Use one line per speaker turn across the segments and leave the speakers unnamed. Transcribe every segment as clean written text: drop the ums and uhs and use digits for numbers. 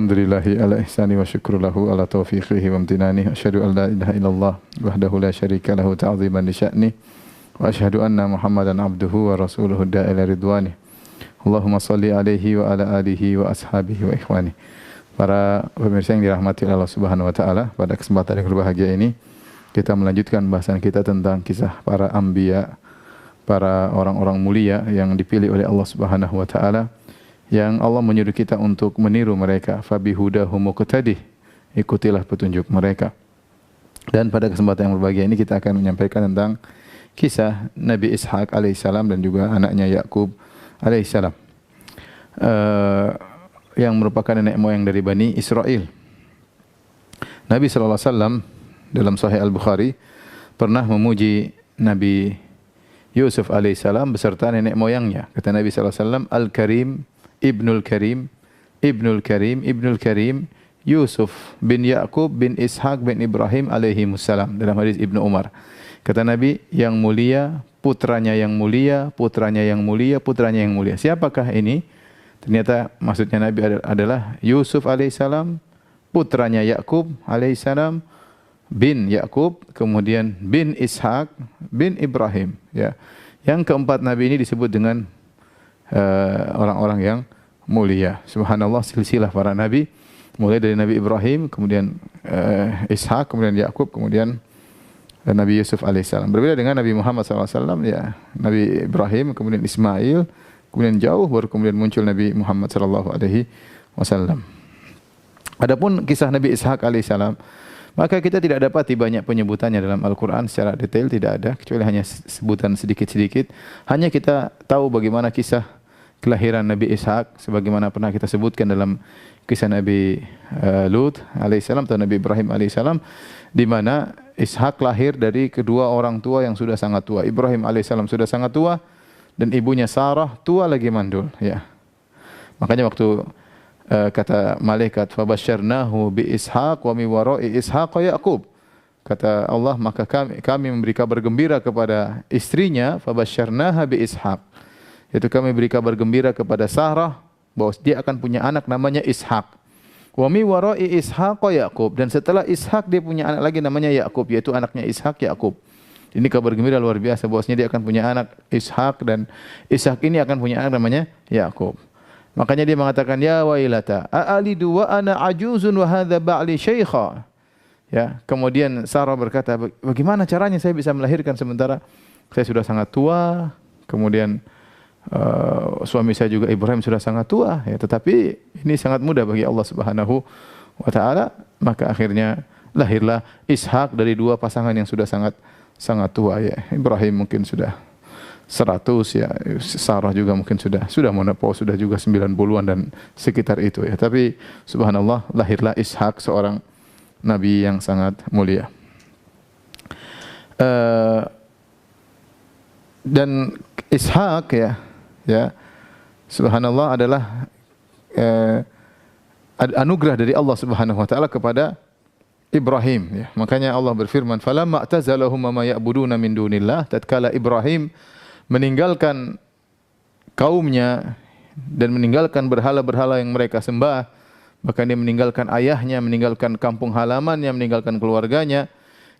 Alhamdulillahi ala ihsani wa syukru lahu ala taufiqihi wa amtinani. Asyhadu an la ilaha illallah wahdahu la syarika lahu ta'ziman li sya'ni. Wa asyhadu anna Muhammadan abduhu wa rasuluhu da'ila ridwani. Allahumma salli alaihi wa ala alihi wa ashabihi wa ikhwani. Para pemirsa yang dirahmati Allah Subhanahu wa taala, pada kesempatan yang berbahagia ini kita melanjutkan bahasan kita tentang kisah para anbiya, para orang-orang mulia yang dipilih oleh Allah Subhanahu wa taala, yang Allah menyuruh kita untuk meniru mereka. Fabihudahum muqtadih, ikutilah petunjuk mereka. Dan pada kesempatan yang berbahagia ini kita akan menyampaikan tentang kisah Nabi Ishaq alaihissalam dan juga anaknya Yakub alaihissalam, yang merupakan nenek moyang dari Bani Israel. Nabi SAW dalam Sahih Al-Bukhari pernah memuji Nabi Yusuf alaihissalam beserta nenek moyangnya. Kata Nabi SAW, Al-Karim, Ibnul Karim, Ibnul Karim, Ibnul Karim, Yusuf bin Yakub bin Ishaq bin Ibrahim alaihimussalam. Dalam hadis Ibnu Umar, kata Nabi, yang mulia, putranya yang mulia, putranya yang mulia, putranya yang mulia. Siapakah ini? Ternyata maksudnya Nabi adalah Yusuf alaihissalam, putranya Yakub alaihissalam, bin Yakub, kemudian bin Ishaq, bin Ibrahim. Ya. Yang keempat Nabi ini disebut dengan orang-orang yang mulia. Subhanallah, silsilah para nabi, mulai dari Nabi Ibrahim, kemudian Ishaq, kemudian Yakub, kemudian Nabi Yusuf alaihissalam. Berbeda dengan Nabi Muhammad SAW, ya, Nabi Ibrahim, kemudian Ismail, kemudian jauh baru kemudian muncul Nabi Muhammad SAW. Adapun kisah Nabi Ishaq alaihissalam, maka kita tidak dapati banyak penyebutannya dalam Al-Quran secara detail, tidak ada, kecuali hanya sebutan sedikit-sedikit. Hanya kita tahu bagaimana kisah kelahiran Nabi Ishaq, sebagaimana pernah kita sebutkan dalam kisah Nabi Lut alaihissalam atau Nabi Ibrahim alaihissalam, di mana Ishaq lahir dari kedua orang tua yang sudah sangat tua. Ibrahim alaihissalam sudah sangat tua dan ibunya Sarah tua lagi mandul. Ya, makanya waktu kata malaikat, fabasyarnahu bi Ishaq wa mi wara'i Ishaq Yaqub. Kata Allah, maka kami memberi kabar gembira kepada istrinya, fabasyarnaha bi Ishaq. Yaitu kami beri kabar gembira kepada Sarah bahwa dia akan punya anak namanya Ishaq. Wa mi wara'i Ishaq Yaqub, dan setelah Ishaq dia punya anak lagi namanya Yakub, yaitu anaknya Ishaq Yakub. Ini kabar gembira luar biasa bahwasanya dia akan punya anak Ishaq, dan Ishaq ini akan punya anak namanya Yakub. Makanya dia mengatakan, ya wailata a'alidu wa ana ajuzun wa hadza ba'li syaikha. Ya, kemudian Sarah berkata, bagaimana caranya saya bisa melahirkan sementara saya sudah sangat tua, kemudian suami saya juga Ibrahim sudah sangat tua, ya, tetapi ini sangat mudah bagi Allah Subhanahu wa taala. Maka akhirnya lahirlah Ishaq dari dua pasangan yang sudah sangat tua, ya. Ibrahim mungkin sudah 100, ya. Sarah juga mungkin sudah menopause, sudah juga 90-an dan sekitar itu, ya. Tapi subhanallah, lahirlah Ishaq, seorang nabi yang sangat mulia. Dan Ishaq, ya, subhanallah, adalah anugerah dari Allah Subhanahu wa taala kepada Ibrahim, ya. Makanya Allah berfirman, falamma i'tazalahum ma ya'buduna min dunillah, tatkala Ibrahim meninggalkan kaumnya dan meninggalkan berhala-berhala yang mereka sembah, bahkan dia meninggalkan ayahnya, meninggalkan kampung halamannya, meninggalkan keluarganya.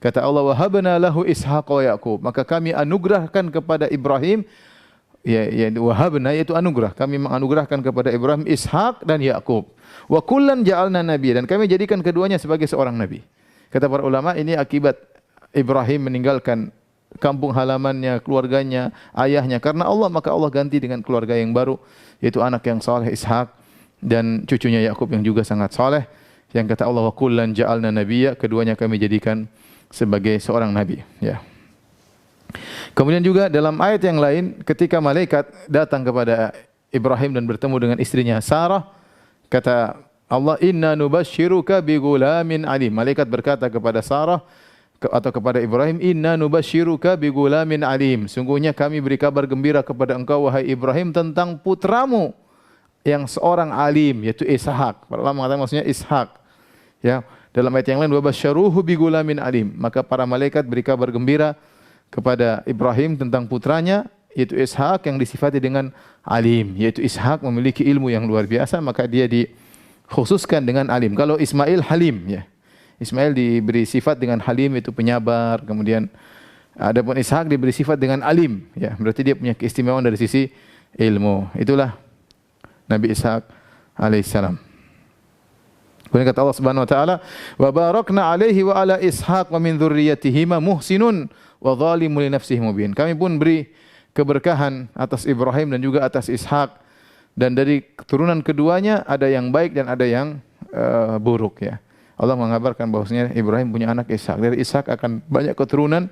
Kata Allah, wahabna lahu Ishaq wa Yaqub, maka kami anugerahkan kepada Ibrahim, ya wahabna, yaitu anugerah, kami menganugerahkan kepada Ibrahim Ishaq dan Yaqub. Wa kullan ja'alna nabiyya, dan kami jadikan keduanya sebagai seorang nabi. Kata para ulama, ini akibat Ibrahim meninggalkan kampung halamannya, keluarganya, ayahnya karena Allah, maka Allah ganti dengan keluarga yang baru, yaitu anak yang saleh Ishaq dan cucunya Yakub yang juga sangat saleh. Yang kata Allah, wa kullan ja'alna nabiyya, keduanya kami jadikan sebagai seorang nabi, ya. Kemudian juga dalam ayat yang lain, ketika malaikat datang kepada Ibrahim dan bertemu dengan istrinya Sarah, kata Allah, inna nubashiruka bi gulamin alim. Malaikat berkata kepada Sarah atau kepada Ibrahim, inna nubashiruka bi gulamin alim. Sungguhnya kami beri kabar gembira kepada engkau wahai Ibrahim tentang putramu yang seorang alim, yaitu Ishaq. Para ulama mengatakan maksudnya Ishaq. Ya, dalam ayat yang lain, wa basyaruhu bi gulamin alim. Maka para malaikat beri kabar gembira kepada Ibrahim tentang putranya, yaitu Ishaq, yang disifati dengan alim, yaitu Ishaq memiliki ilmu yang luar biasa. Maka dia khususkan dengan alim. Kalau Ismail halim ya. Ismail diberi sifat dengan halim, itu penyabar. Kemudian adapun Ishak diberi sifat dengan alim ya. Berarti dia punya keistimewaan dari sisi ilmu. Itulah Nabi Ishak alaihissalam. Kemudian kata Allah Subhanahu wa taala, "Wa barakna alaihi wa ala Ishaq wa min dzurriyyatihima muhsinun wa zalimun li nafsihi mubin." Kami pun beri keberkahan atas Ibrahim dan juga atas Ishak, dan dari keturunan keduanya ada yang baik dan ada yang buruk ya. Allah mengabarkan bahwasanya Ibrahim punya anak Ishak. Dari Ishak akan banyak keturunan.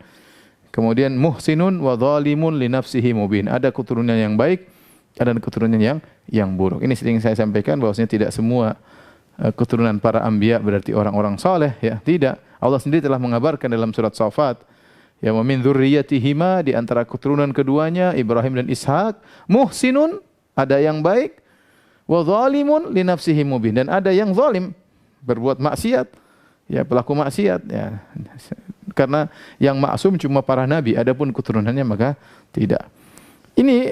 Kemudian muhsinun wa zalimun li nafsihi mubin. Ada keturunan yang baik, ada keturunan yang buruk. Ini sering saya sampaikan bahwasanya tidak semua keturunan para anbiya berarti orang-orang saleh ya. Tidak. Allah sendiri telah mengabarkan dalam surat Shafat, ya wa min dzurriyyatihima, di antara keturunan keduanya Ibrahim dan Ishak, muhsinun, ada yang baik, wa zalimun li nafsihi mubin, dan ada yang zalim, berbuat maksiat, ya pelaku maksiat ya. Karena yang maksum cuma para nabi, adapun keturunannya maka tidak. Ini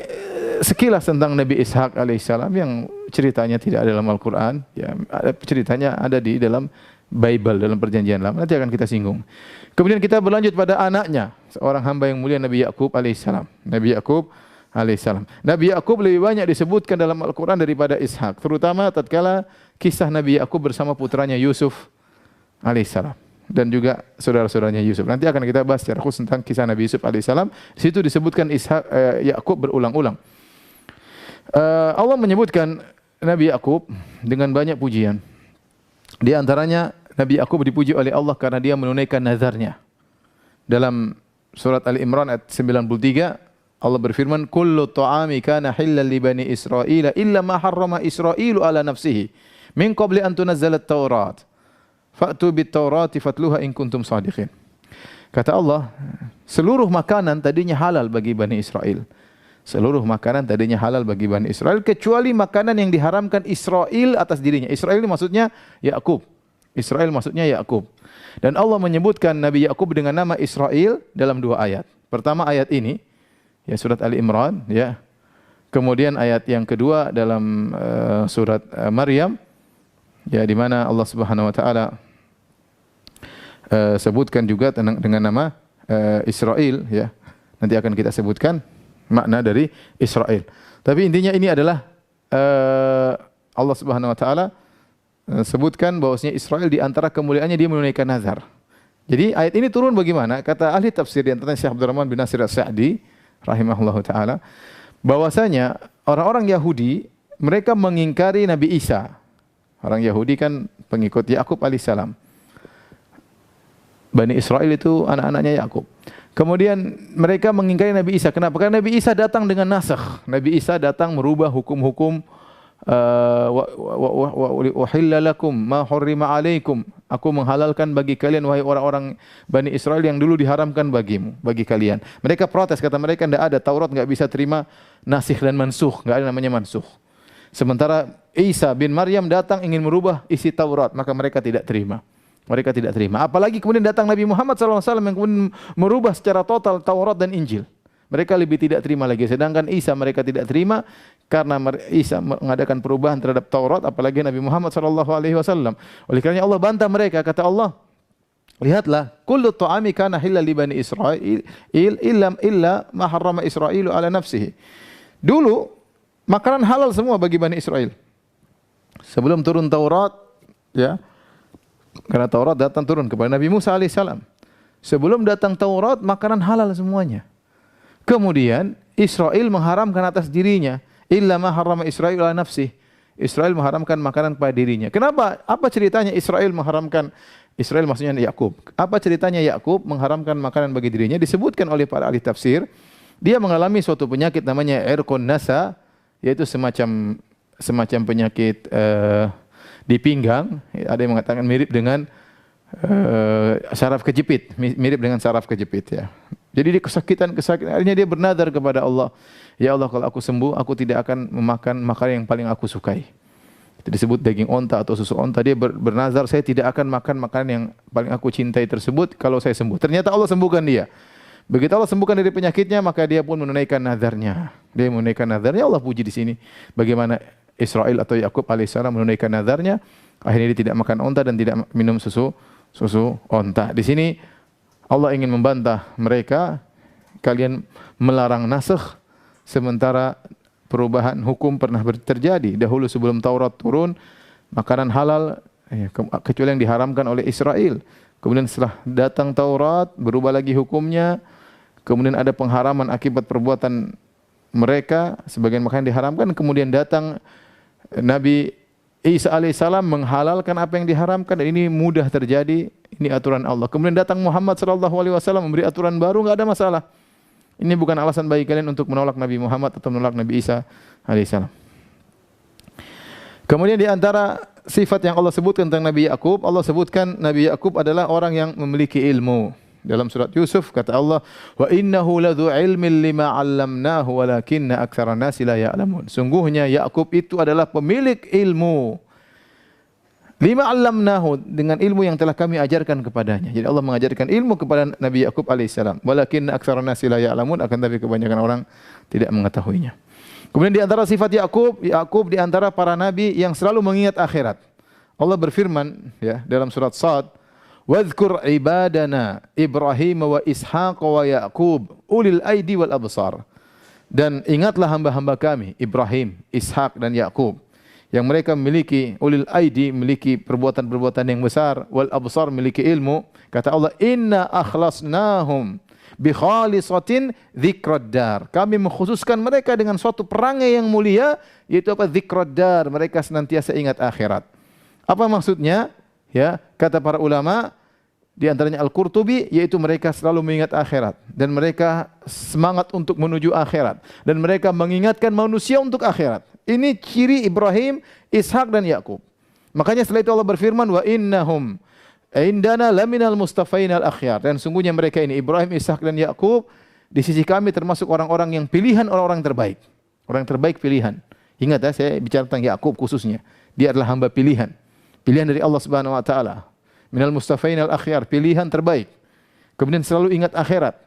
sekilas tentang Nabi Ishak alaihissalam yang ceritanya tidak ada dalam Al-Quran. Ya, ceritanya ada di dalam Bible, dalam perjanjian lama. Nanti akan kita singgung. Kemudian kita berlanjut pada anaknya, seorang hamba yang mulia, Nabi Yakub alaihissalam. Nabi Yakub alaihissalam. Nabi Yakub lebih banyak disebutkan dalam Al-Quran daripada Ishak. Terutama tatkala kisah Nabi Yakub bersama putranya Yusuf alaihissalam. Dan juga saudara-saudaranya Yusuf. Nanti akan kita bahas secara khusus tentang kisah Nabi Yusuf alaihissalam. Di situ disebutkan Yakub berulang-ulang. Allah menyebutkan Nabi Yakub dengan banyak pujian. Di antaranya Nabi Yakub dipuji oleh Allah karena dia menunaikan nazarnya. Dalam surat Ali Imran ayat 93, Allah berfirman, "Kullu ta'ami kana halal li bani Israil illa ma harrama Israilu ala nafsihi min qabli an tunazzala at-Taurat. Fa'tu bit-Taurati fatluha in kuntum shadiqin." Kata Allah, seluruh makanan tadinya halal bagi Bani Israel. Seluruh makanan tadinya halal bagi Bani Israel, kecuali makanan yang diharamkan Israel atas dirinya. Israel ini maksudnya Yakub. Israel maksudnya Yakub. Dan Allah menyebutkan Nabi Yakub dengan nama Israel dalam dua ayat. Pertama ayat ini, ya surat Ali Imran, ya. Kemudian ayat yang kedua dalam surat Maryam, ya di mana Allah Subhanahu wa taala sebutkan juga dengan nama Israel ya. Nanti akan kita sebutkan makna dari Israel. Tapi intinya ini adalah Allah Subhanahu wa taala sebutkan bahwasanya Israel di antara kemuliaannya dia menunaikan nazar. Jadi ayat ini turun bagaimana? Kata ahli tafsir di antaranya Syekh Abdurrahman bin Nasir As-Sa'di rahimahullahu taala, bahwasanya orang-orang Yahudi mereka mengingkari Nabi Isa. Orang Yahudi kan pengikut Yakub alaihissalam. Bani Israel itu anak-anaknya Yakub. Kemudian mereka mengingkari Nabi Isa. Kenapa? Karena Nabi Isa datang dengan nasakh. Nabi Isa datang merubah hukum-hukum. Uhilla lakum ma hurrima alaikum. Aku menghalalkan bagi kalian wahai orang-orang Bani Israel yang dulu diharamkan bagimu, bagi kalian. Mereka protes, kata mereka tidak ada, Taurat enggak bisa terima nasikh dan mansukh, enggak ada namanya mansukh. Sementara Isa bin Maryam datang ingin merubah isi Taurat, maka mereka tidak terima. Mereka tidak terima. Apalagi kemudian datang Nabi Muhammad SAW yang kemudian merubah secara total Taurat dan Injil. Mereka lebih tidak terima lagi. Sedangkan Isa mereka tidak terima karena Isa mengadakan perubahan terhadap Taurat, apalagi Nabi Muhammad SAW. Oleh kerana Allah bantah mereka, kata Allah, lihatlah, kullu ta'ami kana halal li bani Israil illa ma harrama Israilu ala nafsihi. Dulu makanan halal semua bagi Bani Israel. Sebelum turun Taurat, ya. Karena Taurat datang turun kepada Nabi Musa alaihissalam. Sebelum datang Taurat, makanan halal semuanya. Kemudian Israel mengharamkan atas dirinya, illa ma harrama Israil ala nafsih. Israel mengharamkan makanan pada dirinya. Kenapa? Apa ceritanya Israel mengharamkan? Israel maksudnya Yakub. Apa ceritanya Yakub mengharamkan makanan bagi dirinya? Disebutkan oleh para ahli tafsir, dia mengalami suatu penyakit namanya irqun nasa, yaitu semacam penyakit di pinggang. Ada yang mengatakan mirip dengan saraf kejepit, mirip dengan saraf kejepit ya. Jadi dia kesakitan, akhirnya dia bernazar kepada Allah, ya Allah, kalau aku sembuh, aku tidak akan memakan makanan yang paling aku sukai. Itu disebut daging onta atau susu onta. Dia bernazar, saya tidak akan makan makanan yang paling aku cintai tersebut kalau saya sembuh. Ternyata Allah sembuhkan dia. Begitu Allah sembuhkan dari penyakitnya, maka dia pun menunaikan nazarnya. Dia menunaikan nazarnya. Allah puji di sini bagaimana Israel atau Yakub alaihissalam menunaikan nazarnya. Akhirnya dia tidak makan onta dan tidak minum susu onta. Di sini Allah ingin membantah mereka, kalian melarang nasakh sementara perubahan hukum pernah terjadi. Dahulu sebelum Taurat turun, makanan halal kecuali yang diharamkan oleh Israel. Kemudian setelah datang Taurat, berubah lagi hukumnya. Kemudian ada pengharaman akibat perbuatan mereka, sebagian makanan diharamkan. Kemudian datang Nabi Isa alaihissalam menghalalkan apa yang diharamkan, dan ini mudah terjadi. Ini aturan Allah. Kemudian datang Muhammad sallallahu alaihi wasallam memberi aturan baru, enggak ada masalah. Ini bukan alasan bagi kalian untuk menolak Nabi Muhammad atau menolak Nabi Isa alaihissalam. Kemudian di antara sifat yang Allah sebutkan tentang Nabi Yakub, Allah sebutkan Nabi Yakub adalah orang yang memiliki ilmu. Dalam surat Yusuf kata Allah, "Wa innahu ladzu ilmin lima 'allamnahu walakinna aktsaran nasi la ya'lamun." Sungguhnya Yakub itu adalah pemilik ilmu. Lima 'allamnahu, dengan ilmu yang telah kami ajarkan kepadanya. Jadi Allah mengajarkan ilmu kepada Nabi Yakub alaihissalam. Walakinna aktsaran nasi la ya'lamun, akan tapi kebanyakan orang tidak mengetahuinya. Kemudian di antara sifat Yakub di antara para nabi yang selalu mengingat akhirat. Allah berfirman ya dalam surat Shad, "Wadhkur ibadana Ibrahim wa Ishaq wa Yaqub ulil aidi wal absar." Dan ingatlah hamba-hamba kami Ibrahim, Ishak dan Yaqub yang mereka memiliki ulil aidi, memiliki perbuatan-perbuatan yang besar, wal absar, memiliki ilmu. Kata Allah, "Inna akhlasnahum bi khalisatin dzikrad dar." Kami mengkhususkan mereka dengan suatu perangai yang mulia, yaitu apa? Dzikrad dar, mereka senantiasa ingat akhirat. Apa maksudnya? Ya, kata para ulama, di antaranya Al-Qurtubi, yaitu mereka selalu mengingat akhirat dan mereka semangat untuk menuju akhirat dan mereka mengingatkan manusia untuk akhirat. Ini ciri Ibrahim, Ishak dan Yakub. Makanya setelah itu Allah berfirman, "Wa innahum indana laminal mustafainal akhyar." Dan sungguhnya mereka ini Ibrahim, Ishak dan Yakub di sisi kami termasuk orang-orang yang pilihan, orang-orang terbaik. Orang terbaik pilihan. Ingat ya, saya bicara tentang Yakub khususnya. Dia adalah hamba pilihan. Pilihan dari Allah Subhanahu wa taala. Minal mustafainal akhyar, pilihan terbaik. Kemudian selalu ingat akhirat.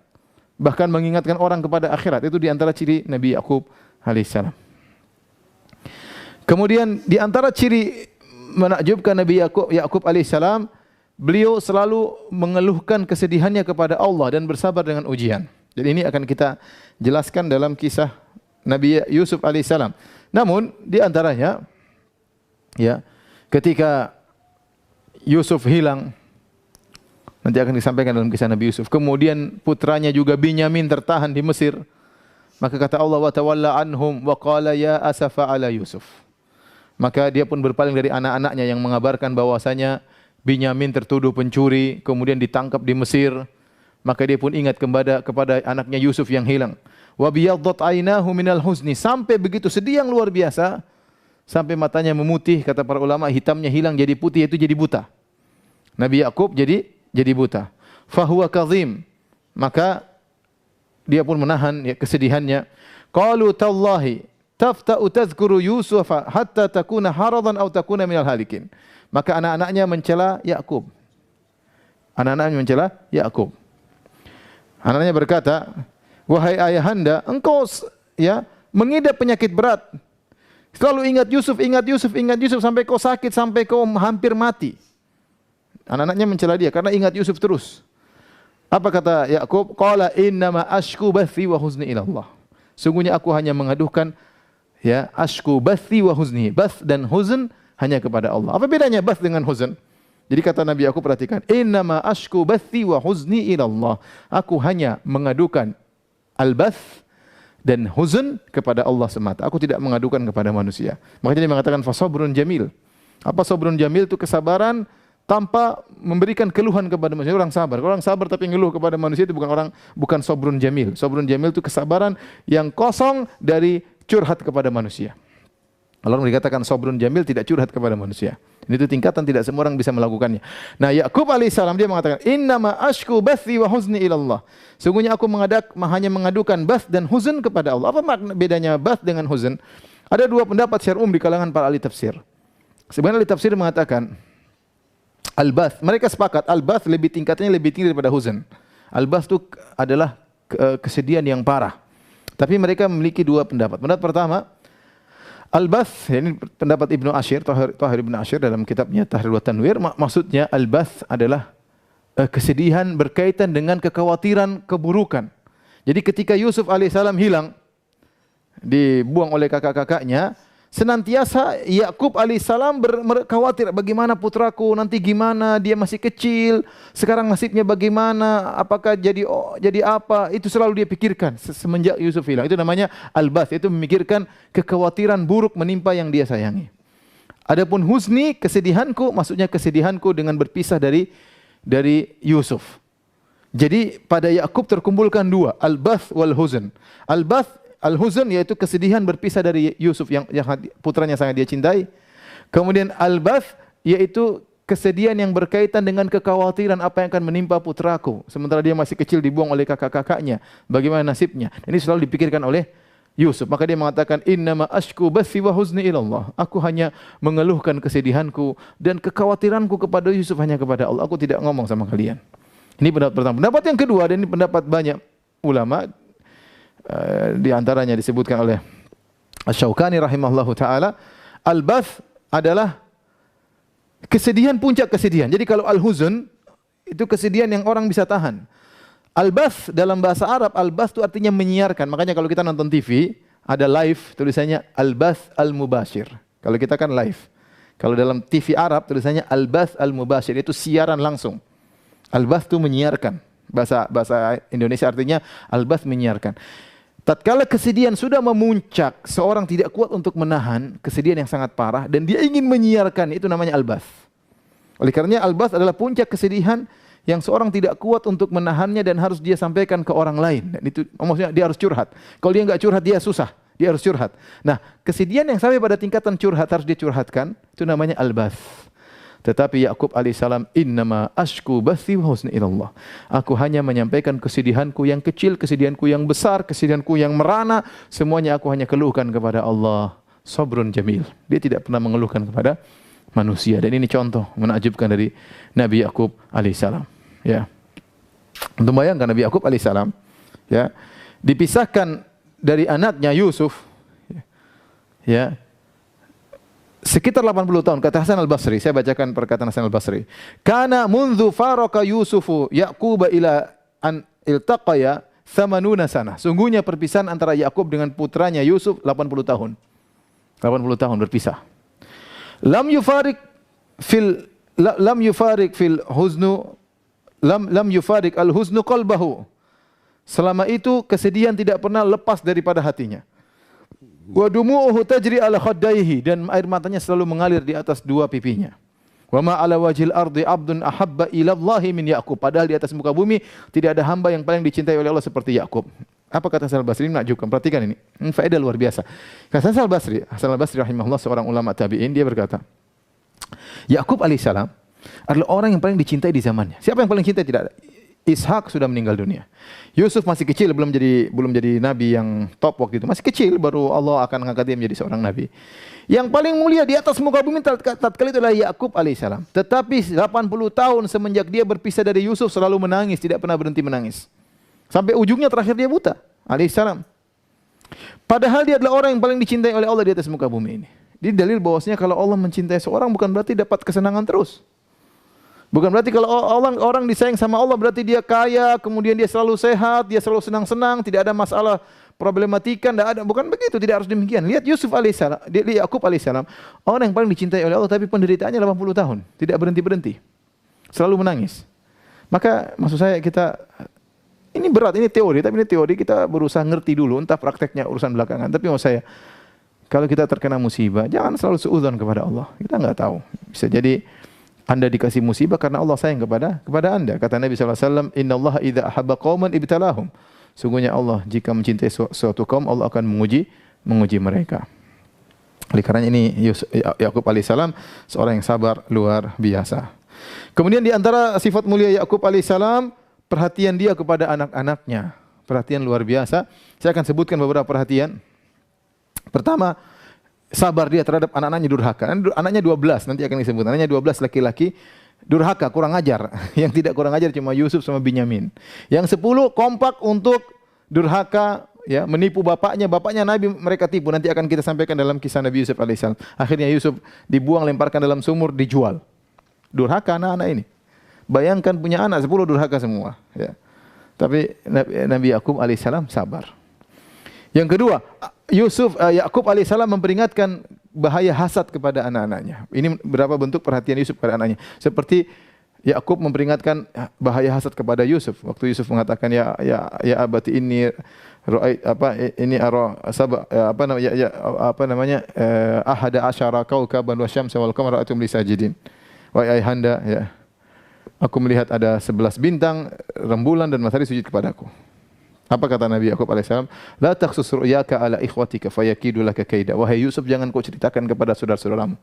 Bahkan mengingatkan orang kepada akhirat. Itu di antara ciri Nabi Yakub alaihissalam. Kemudian di antara ciri menakjubkan Nabi Yakub alaihissalam, beliau selalu mengeluhkan kesedihannya kepada Allah dan bersabar dengan ujian. Jadi ini akan kita jelaskan dalam kisah Nabi Yusuf alaihissalam. Namun di antaranya ya, ketika Yusuf hilang, nanti akan disampaikan dalam kisah Nabi Yusuf. Kemudian putranya juga Binyamin tertahan di Mesir. Maka kata Allah, "Wa tawalla anhum wa qala ya asafa ala Yusuf." Maka dia pun berpaling dari anak-anaknya yang mengabarkan bahwasanya Binyamin tertuduh pencuri, kemudian ditangkap di Mesir. Maka dia pun ingat kepada anaknya Yusuf yang hilang. Wa biyaddat ainahu minal huzni, sampai begitu sedih yang luar biasa. Sampai matanya memutih, kata para ulama, hitamnya hilang jadi putih, itu jadi buta. Nabi Yakub jadi buta. Fahuwa kadhim, maka dia pun menahan ya, kesedihannya. Qalu tallahi tafta'u tadhkuru Yusufa hatta takuna haradan aw takuna minal halikin. Maka anak-anaknya mencela Yakub. Anak-anaknya mencela Yakub. Anak-anaknya berkata, "Wahai ayahanda, engkau ya mengidap penyakit berat. Selalu ingat Yusuf sampai kau sakit, sampai kau hampir mati." Anak-anaknya mencela dia karena ingat Yusuf terus. Apa kata Yakub? Qala innama ashku bathi wa huzni ila Allah. Sungguhnya aku hanya mengadukan ya ashku bathi wa huzni. Bath dan huzn hanya kepada Allah. Apa bedanya bath dengan huzn? Jadi kata Nabi Yakub, perhatikan, innama ashku bathi wa huzni ila Allah. Aku hanya mengadukan al-bath dan huzn kepada Allah semata. Aku tidak mengadukan kepada manusia. Makanya dia mengatakan fasabrun jamil. Apa sabrun jamil? Itu kesabaran tanpa memberikan keluhan kepada manusia. Orang sabar. Kalau orang sabar tapi ngeluh kepada manusia itu bukan sabrun jamil. Sabrun jamil itu kesabaran yang kosong dari curhat kepada manusia. Kalau orang dikatakan sabrun jamil, tidak curhat kepada manusia. Ini itu tingkatan tidak semua orang bisa melakukannya. Nah, Yakub alaihissalam dia mengatakan, "Innama ashku bathi wa huzni ila Allah." Sungguhnya aku hanya mengadukan bath dan huzn kepada Allah. Apa makna bedanya bath dengan huzn? Ada dua pendapat secara umum di kalangan para ahli tafsir. Sebenarnya ahli tafsir mengatakan al-bath, mereka sepakat al-bath tingkatannya lebih tinggi daripada huzn. Al-bath itu adalah kesedihan yang parah. Tapi mereka memiliki dua pendapat. Pendapat pertama, Al-bath, ini pendapat Ibnu Ashir, Tahir Ibnu Ashir dalam kitabnya Tahrir wa Tanwir, maksudnya al-bath adalah kesedihan berkaitan dengan kekhawatiran keburukan. Jadi ketika Yusuf alaihissalam hilang, dibuang oleh kakak-kakaknya, senantiasa Yakub alaihissalam khawatir, bagaimana putraku nanti, gimana dia masih kecil, sekarang nasibnya bagaimana, apakah jadi apa, itu selalu dia pikirkan semenjak Yusuf hilang. Itu namanya al-bath, itu memikirkan kekhawatiran buruk menimpa yang dia sayangi. Adapun huzni, kesedihanku, maksudnya kesedihanku dengan berpisah dari Yusuf. Jadi pada Yakub terkumpulkan dua, al-bath wal huzn. Al-bath, al-huzn yaitu kesedihan berpisah dari Yusuf yang putranya sangat dia cintai. Kemudian al-bath yaitu kesedihan yang berkaitan dengan kekhawatiran apa yang akan menimpa putraku sementara dia masih kecil, dibuang oleh kakak-kakaknya. Bagaimana nasibnya? Ini selalu dipikirkan oleh Yusuf. Maka dia mengatakan, innama ashku bathi wa huzni ilallah. Aku hanya mengeluhkan kesedihanku dan kekhawatiranku kepada Yusuf hanya kepada Allah. Aku tidak ngomong sama kalian. Ini pendapat pertama. Pendapat yang kedua, dan ini pendapat banyak ulama, di antaranya disebutkan oleh Asy-Syaukani rahimahullahu taala, al-bath adalah kesedihan, puncak kesedihan. Jadi kalau al-huzn itu kesedihan yang orang bisa tahan. Al-bath dalam bahasa Arab, al-bath itu artinya menyiarkan. Makanya kalau kita nonton TV ada live tulisannya al-bath al-mubashir. Kalau kita kan live. Kalau dalam TV Arab tulisannya al-bath al-mubashir, itu siaran langsung. Al-bath itu menyiarkan. Bahasa Indonesia artinya al-bath menyiarkan. Tatkala kesedihan sudah memuncak, seorang tidak kuat untuk menahan kesedihan yang sangat parah dan dia ingin menyiarkan, itu namanya al-bath. Oleh karenanya al-bath adalah puncak kesedihan yang seorang tidak kuat untuk menahannya dan harus dia sampaikan ke orang lain. Dan itu maksudnya dia harus curhat. Kalau dia enggak curhat dia susah, dia harus curhat. Nah, kesedihan yang sampai pada tingkatan curhat harus dia curhatkan, itu namanya al-bath. Tetapi Yakub alaihissalam, innama ashku bathi wa huzni ilallah. Aku hanya menyampaikan kesedihanku yang kecil, kesedihanku yang besar, kesedihanku yang merana, semuanya aku hanya keluhkan kepada Allah. Sabrun jamil. Dia tidak pernah mengeluhkan kepada manusia. Dan ini contoh menakjubkan dari Nabi Yakub alaihissalam. Ya. Untuk bayangkan Nabi Yakub alaihissalam, ya, dipisahkan dari anaknya Yusuf, ya, sekitar 80 tahun. Kata Hasan al-Basri, saya bacakan perkataan Hasan al-Basri. Kana mundzu faraka Yusufu Yaquba ila an iltaqaya 80 sanah. Sungguhnya perpisahan antara Yakub dengan putranya Yusuf 80 tahun. 80 tahun berpisah. Lam yufarik fil huznu lam yufarik al-huznu qalbahu. Selama itu kesedihan tidak pernah lepas daripada hatinya. Wa dumu'uhu tajri ala khaddaihi, dan air matanya selalu mengalir di atas dua pipinya. Wa ma ala wajhil ardi abdun ahabba ila Allahi min Yaqub. Padahal di atas muka bumi tidak ada hamba yang paling dicintai oleh Allah seperti Yakub. Apa kata Hasan al-Basri? Menakjubkan. Perhatikan ini. Faedah luar biasa. Kata Hasan al-Basri rahimahullah, seorang ulama tabi'in, dia berkata, Yakub alaihissalam adalah orang yang paling dicintai di zamannya. Siapa yang paling cintai? Tidak ada. Ishak sudah meninggal dunia. Yusuf masih kecil, belum jadi nabi yang top waktu itu. Masih kecil, baru Allah akan mengangkat dia menjadi seorang nabi. Yang paling mulia di atas muka bumi tatkala itu adalah Yakub alaihissalam. Tetapi 80 tahun semenjak dia berpisah dari Yusuf selalu menangis, tidak pernah berhenti menangis. Sampai ujungnya terakhir dia buta alaihissalam. Padahal dia adalah orang yang paling dicintai oleh Allah di atas muka bumi ini. Ini dalil bahwasanya kalau Allah mencintai seorang bukan berarti dapat kesenangan terus. Bukan berarti kalau orang disayang sama Allah berarti dia kaya, kemudian dia selalu sehat, dia selalu senang-senang, tidak ada masalah problematika, tidak ada. Bukan begitu, tidak harus demikian. Lihat Yusuf alaihissalam, lihat Yakub alaihissalam, orang yang paling dicintai oleh Allah tapi penderitaannya 80 tahun, tidak berhenti-berhenti. Selalu menangis. Maka maksud saya ini berat, ini teori, tapi ini teori kita berusaha ngerti dulu, entah prakteknya urusan belakangan. Tapi maksud saya, kalau kita terkena musibah, jangan selalu suudzon kepada Allah. Kita enggak tahu. Bisa jadi Anda dikasih musibah karena Allah sayang kepada Anda. Kata Nabi SAW, Inna Allah idha ahabba qawman ibtalahum. Sungguhnya Allah jika mencintai suatu kaum, Allah akan menguji mereka. Oleh karena ini Yakub alaihissalam seorang yang sabar luar biasa. Kemudian di antara sifat mulia Yakub alaihissalam, perhatian dia kepada anak-anaknya. Perhatian luar biasa. Saya akan sebutkan beberapa perhatian. Pertama, sabar dia terhadap anak-anaknya durhaka. Anaknya 12, nanti akan disebut. Anaknya 12 laki-laki durhaka, kurang ajar. Yang tidak kurang ajar cuma Yusuf sama Binyamin. Yang 10 kompak untuk durhaka ya, menipu bapaknya Nabi mereka tipu. Nanti akan kita sampaikan dalam kisah Nabi Yusuf alaihissalam. Akhirnya Yusuf dibuang, lemparkan dalam sumur, dijual. Durhaka anak-anak ini. Bayangkan punya anak 10 durhaka semua, ya. Tapi Nabi Yakub alaihissalam sabar. Yang kedua, Yakub alaihissalam memperingatkan bahaya hasad kepada anak-anaknya. Ini berapa bentuk perhatian Yusuf kepada anaknya. Seperti Yakub memperingatkan bahaya hasad kepada Yusuf. Waktu Yusuf mengatakan ya abati ini ahada asyara kaukaban wa syamsa wal qamara ra'aytum li sajidin. Wahai ayahanda, ya. Aku melihat ada 11 bintang, rembulan dan matahari sujud kepadaku. Apa kata Nabi Yakub alaihissalam? La taqsus ru'yaka ala ikhwatika fayakidu laka kaida. Wahai Yusuf, jangan kau ceritakan kepada saudara-saudaramu.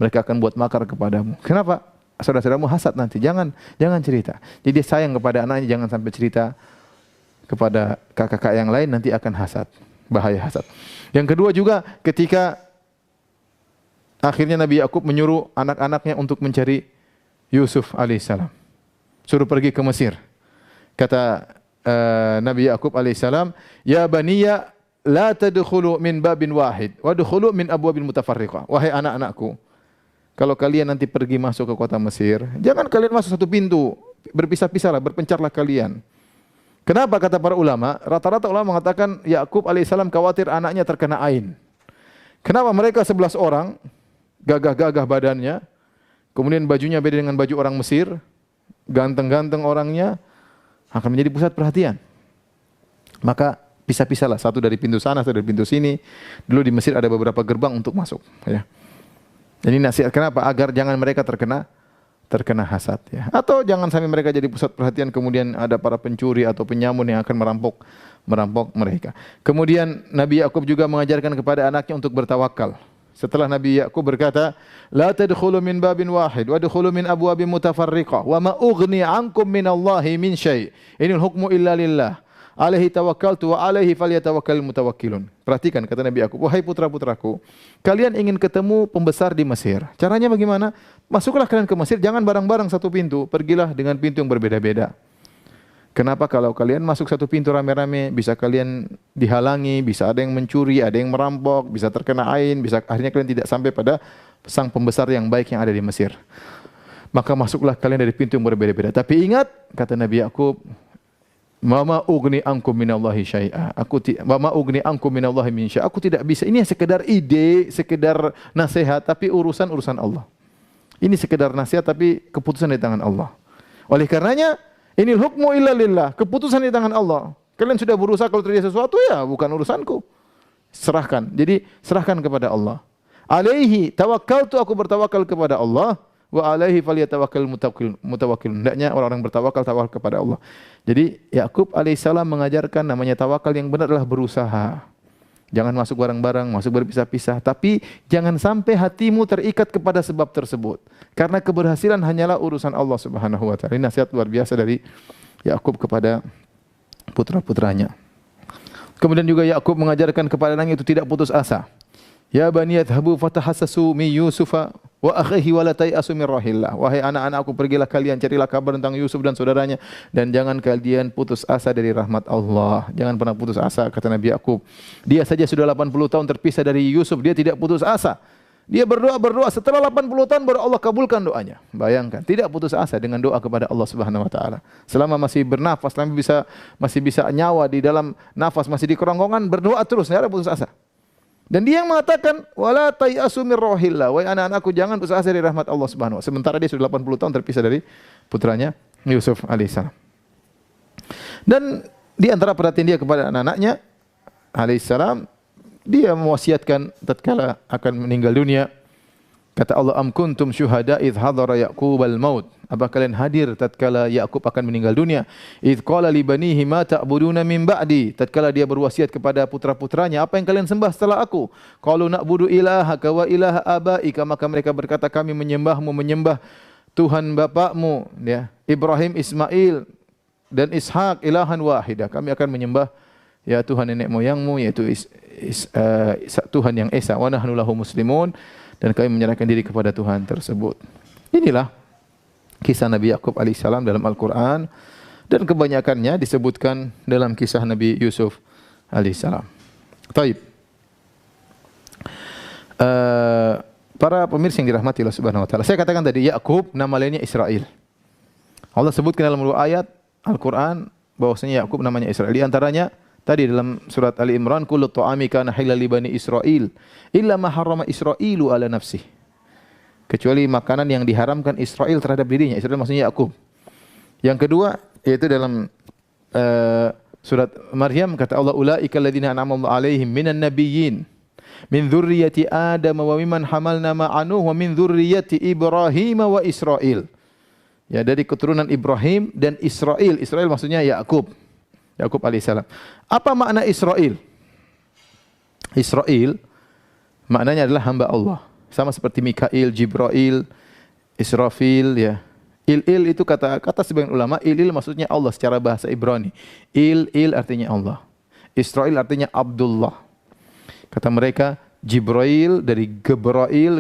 Mereka akan buat makar kepadamu. Kenapa? Saudara-saudaramu hasad nanti. Jangan cerita. Jadi sayang kepada anaknya, jangan sampai cerita kepada kakak-kakak yang lain, nanti akan hasad. Bahaya hasad. Yang kedua juga ketika akhirnya Nabi Yakub menyuruh anak-anaknya untuk mencari Yusuf alaihissalam. Suruh pergi ke Mesir. Kata Nabi Yakub alaihissalam, "Ya baniya la tadkhulu min babin wahid, wadkhulu min abwabin mutafarriqah." Wahai anak-anakku, kalau kalian nanti pergi masuk ke kota Mesir, jangan kalian masuk satu pintu, berpisah-pisahlah, berpencarlah kalian. Kenapa kata para ulama? Rata-rata ulama mengatakan Yakub alaihissalam khawatir anaknya terkena ain. Kenapa mereka 11 orang, gagah-gagah badannya, kemudian bajunya beda dengan baju orang Mesir, ganteng-ganteng orangnya, akan menjadi pusat perhatian. Maka pisah-pisahlah, satu dari pintu sana, satu dari pintu sini. Dulu di Mesir ada beberapa gerbang untuk masuk, ya. Jadi nasihat kenapa? Agar jangan mereka terkena hasad, ya. Atau jangan sampai mereka jadi pusat perhatian, kemudian ada para pencuri atau penyamun yang akan merampok mereka. Kemudian Nabi Yakub juga mengajarkan kepada anaknya untuk bertawakal. Setelah Nabi Yakub berkata, "La tadkhulu min babin wahid, wadkhulu min abwabin mutafarriqah, wa ma ughni 'ankum minallahi min syai'. Inil hukmu illa lillah. Alaihi tawakkaltu wa alaihi falyatawakkalul mutawakkilun." Perhatikan kata Nabi Yakub, "Wahai putra-putraku, kalian ingin ketemu pembesar di Mesir. Caranya bagaimana? Masuklah kalian ke Mesir, jangan bareng-bareng satu pintu, pergilah dengan pintu yang berbeda-beda. Kenapa kalau kalian masuk satu pintu rame-rame, bisa kalian dihalangi, bisa ada yang mencuri, ada yang merampok, bisa terkena ain, bisa akhirnya kalian tidak sampai pada sang pembesar yang baik yang ada di Mesir. Maka masuklah kalian dari pintu yang berbeda-beda. Tapi ingat, kata Nabi Yakub, "Mama ugni ankum minallahi syai'a." Mama ugni ankum minallahi min syai'. Aku tidak bisa. Ini sekedar ide, sekedar nasihat, tapi urusan Allah. Ini sekedar nasihat tapi keputusan di tangan Allah. Oleh karenanya, inil hukmu illa lillah. Keputusan di tangan Allah. Kalian sudah berusaha, kalau terjadi sesuatu ya bukan urusanku. Serahkan. Jadi serahkan kepada Allah. Alaihi tawakkaltu, aku bertawakal kepada Allah. Wa alaihi falyatawakkal mutawakkilun. Hendaknya orang-orang bertawakal kepada Allah. Jadi Yakub alaihissalam mengajarkan namanya tawakal yang benar adalah berusaha. Jangan masuk bareng-bareng, masuk berpisah-pisah. Tapi jangan sampai hatimu terikat kepada sebab tersebut. Karena keberhasilan hanyalah urusan Allah Subhanahu wa taala. Ini nasihat luar biasa dari Yakub kepada putra-putranya. Kemudian juga Yakub mengajarkan kepada anaknya itu tidak putus asa. Ya bani yadhhabu fatahassasu min Yusufa wa akhihi wa la tayasu min rahillah. Wahai anak-anakku, pergilah kalian carilah kabar tentang Yusuf dan saudaranya dan jangan kalian putus asa dari rahmat Allah. Jangan pernah putus asa, kata Nabi Yakub. Dia saja sudah 80 tahun terpisah dari Yusuf, dia tidak putus asa. Dia berdoa, setelah 80 tahun baru Allah kabulkan doanya. Bayangkan, tidak putus asa dengan doa kepada Allah Subhanahu wa taala. Selama masih bernafas, masih bisa nyawa di dalam nafas, masih di kerongkongan, berdoa terus, tidak ada putus asa. Dan dia yang mengatakan, "Wala tayasu mir rahillah." Wahai anak-anakku, jangan putus asa dari rahmat Allah Subhanahu wa taala. Sementara dia sudah 80 tahun terpisah dari putranya Yusuf alaihissalam. Dan di antara perhatian dia kepada anak-anaknya alaihissalam, dia mewasiatkan tatkala akan meninggal dunia. Kata Allah, "Am kuntum syuhada idh hadara Yaqubal maut." Apa kalian hadir tatkala Yakub akan meninggal dunia? Idh qala li banihi ma ta'buduna min ba'di. Tatkala dia berwasiat kepada putra-putranya, apa yang kalian sembah setelah aku? Qalu na'budu ilahaka wa ilaha abaika. Maka mereka berkata, kami menyembahmu, menyembah Tuhan bapakmu, ya, Ibrahim, Ismail dan Ishak, ilahan wahidah. Kami akan menyembah ya Tuhan nenek moyangmu, yaitu Tuhan yang esa. Wa nahnu lahu muslimun. Dan kami menyerahkan diri kepada Tuhan tersebut. Inilah kisah Nabi Yakub alaihissalam dalam Al-Quran. Dan kebanyakannya disebutkan dalam kisah Nabi Yusuf alaihissalam. Taib. Para pemirsa yang dirahmati Allah Subhanahu wa taala. Saya katakan tadi Yakub nama lainnya Israel. Allah sebutkan dalam dua ayat Al-Qur'an bahwasanya Yakub namanya Israel. Di antaranya tadi dalam surat Ali Imran, kullu ta'ami kana halal li bani Israil illa ma harrama Israilu ala nafsih. Kecuali makanan yang diharamkan Israel terhadap dirinya. Israel maksudnya Yakub. Yang kedua yaitu dalam surat Maryam kata Allah ulaika alladziina an'ama Allahu 'alaihim minan nabiyyin min dzurriyyati Adam wa mimman hamalna ma'anuh wa min dzurriyyati Ibrahim wa Israil. Ya, dari keturunan Ibrahim dan Israil. Israil maksudnya Yakub. Yakub alaihissalam. Apa makna Israil? Israil maknanya adalah hamba Allah. Sama seperti Mikail, Jibril, Israfil, ya. Il itu kata sebagian ulama, il maksudnya Allah secara bahasa Ibrani. Il artinya Allah. Israil artinya Abdullah. Kata mereka Jibril dari Gebrail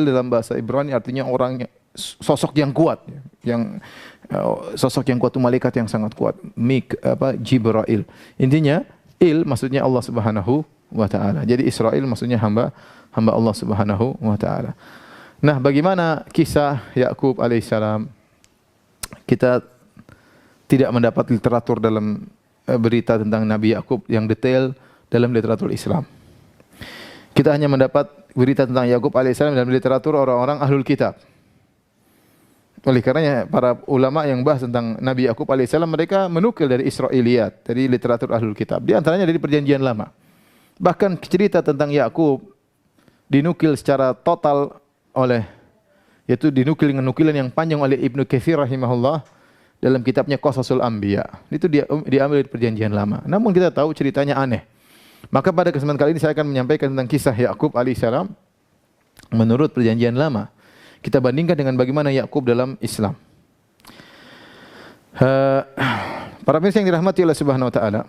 dalam bahasa Ibrani artinya orang sosok yang kuat, yang sosok yang kuat itu malaikat yang sangat kuat. Jibril. Intinya maksudnya Allah Subhanahu wa taala. Jadi Israil maksudnya hamba Allah Subhanahu wa taala. Nah, bagaimana kisah Yakub alaihissalam? Kita tidak mendapat literatur dalam berita tentang Nabi Yakub yang detail dalam literatur Islam. Kita hanya mendapat berita tentang Yakub alaihissalam dalam literatur orang-orang ahlul kitab. Oleh karenanya para ulama yang bahas tentang Nabi Yakub alaihissalam mereka menukil dari Israiliyat, dari literatur ahlul kitab. Di antaranya dari Perjanjian Lama. Bahkan cerita tentang Yakub dinukil secara total yaitu dinukil dengan nukilan yang panjang oleh Ibnu Katsir rahimahullah dalam kitabnya Qasasul Anbiya. Itu diambil dari Perjanjian Lama. Namun kita tahu ceritanya aneh. Maka pada kesempatan kali ini saya akan menyampaikan tentang kisah Yakub alaihissalam menurut Perjanjian Lama. Kita bandingkan dengan bagaimana Yakub dalam Islam. Para pemirsa yang dirahmati Allah Subhanahu wa taala.